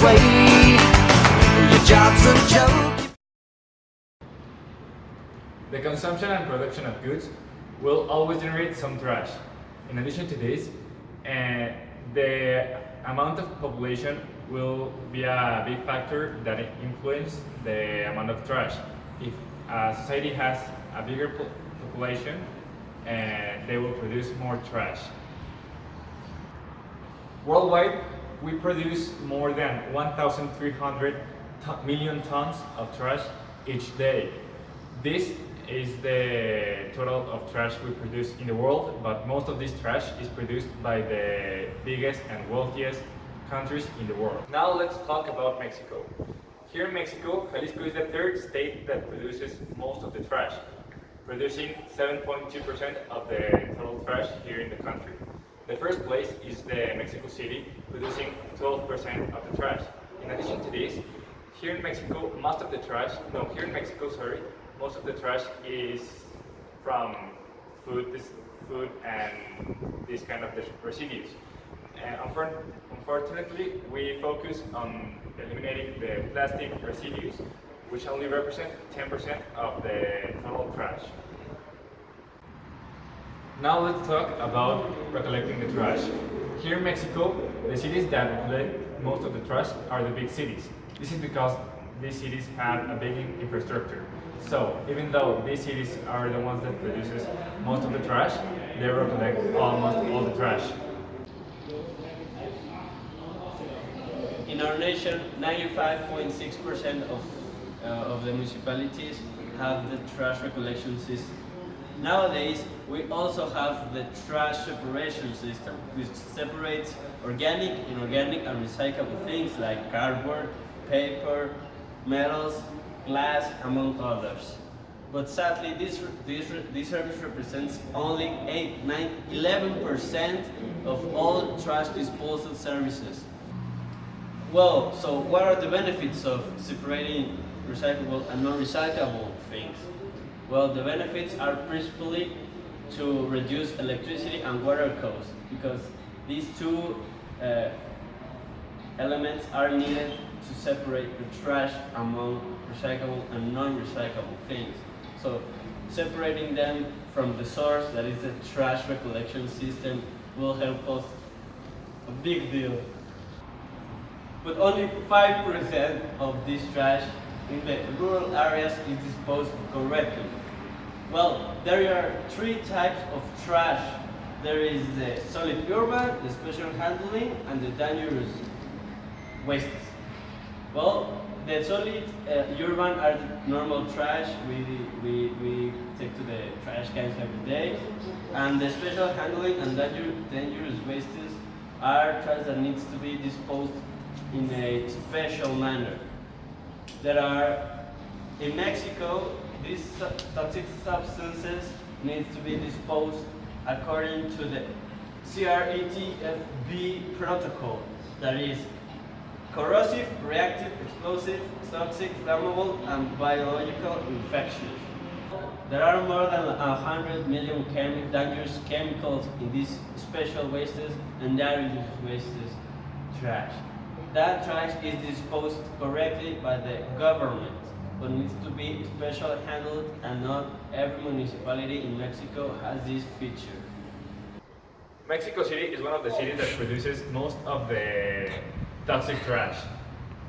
way. Your job's a joke. The consumption and production of goods will always generate some trash. In addition to this, the amount of population will be a big factor that influences the amount of trash. If a society has a bigger population, they will produce more trash. Worldwide, we produce more than 1,300 million tons of trash each day. This is the total of trash we produce in the world, but most of this trash is produced by the biggest and wealthiest countries in the world. Now let's talk about Mexico. Here in Mexico, Jalisco is the third state that produces most of the trash, producing 7.2% of the total trash here in the country. The first place is the Mexico City, producing 12% of the trash. In addition to this, here in Mexico, most of the trash is from food and this kind of residues. And unfortunately, we focus on eliminating the plastic residues, which only represent 10% of the total trash. Now let's talk about recollecting the trash. Here in Mexico, the cities that collect most of the trash are the big cities. This is because these cities have a big infrastructure. So even though these cities are the ones that produces most of the trash, they recollect almost all the trash. In our nation, 95.6% of the municipalities have the trash recollection system. Nowadays, we also have the trash separation system, which separates organic, inorganic, and recyclable things like cardboard, paper, metals, glass, among others. But sadly, this service represents only 11% of all trash disposal services. Well, so what are the benefits of separating recyclable and non-recyclable things? Well, the benefits are principally to reduce electricity and water costs, because these two elements are needed to separate the trash among recyclable and non-recyclable things. So separating them from the source, that is the trash recollection system, will help us a big deal. But only 5% of this trash in the rural areas is disposed correctly. Well, there are three types of trash. There is the solid urban, the special handling, and the dangerous wastes. Well, the solid urban are normal trash we take to the trash cans every day, and the special handling and dangerous wastes are trash that needs to be disposed in a special manner. In Mexico, these toxic substances need to be disposed according to the CRETFB protocol, that is corrosive, reactive, explosive, toxic, flammable, and biological infectious. There are more than 100 million dangerous chemicals in these special wastes and dangerous wastes trash. That trash is disposed correctly by the government, but needs to be special handled, and not every municipality in Mexico has this feature. Mexico City is one of the cities that produces most of the toxic trash.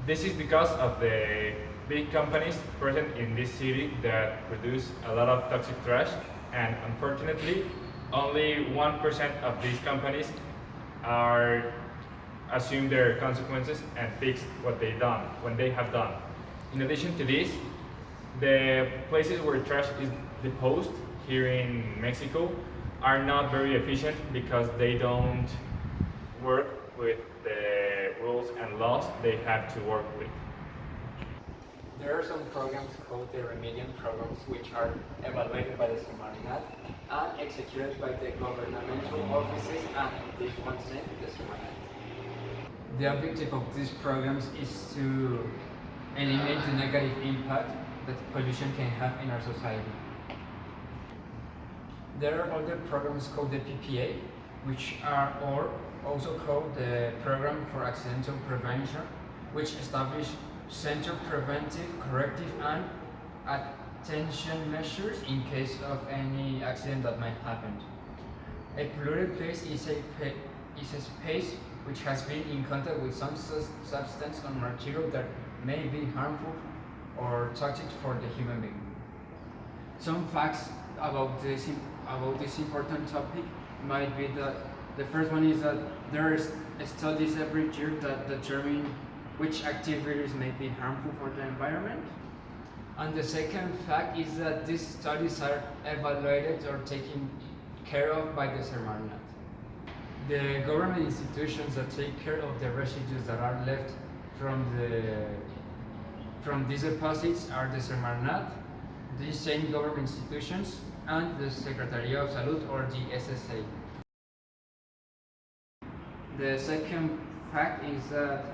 This is because of the big companies present in this city that produce a lot of toxic trash, and unfortunately, only 1% of these companies assume their consequences and fix what they have done. In addition to this, the places where trash is disposed here in Mexico are not very efficient because they don't work with the rules and laws they have to work with. There are some programs called the remedial programs, which are evaluated by the Semarnat and executed by the governmental offices, and this one's named the Semarnat. The objective of these programs is to eliminate the negative impact that pollution can have in our society. There are other programs called the PPA, which are also called the Program for Accidental Prevention, which establish center preventive, corrective, and attention measures in case of any accident that might happen. A polluted place is a space which has been in contact with some substance or material that may be harmful or toxic for the human being. Some facts about this important topic might be that the first one is that there is studies every year that determine which activities may be harmful for the environment. And the second fact is that these studies are evaluated or taken care of by the Semarnat. The government institutions that take care of the residues that are left from these deposits are the Semarnat, these same government institutions, and the Secretary of Salud or the SSA. The second fact is that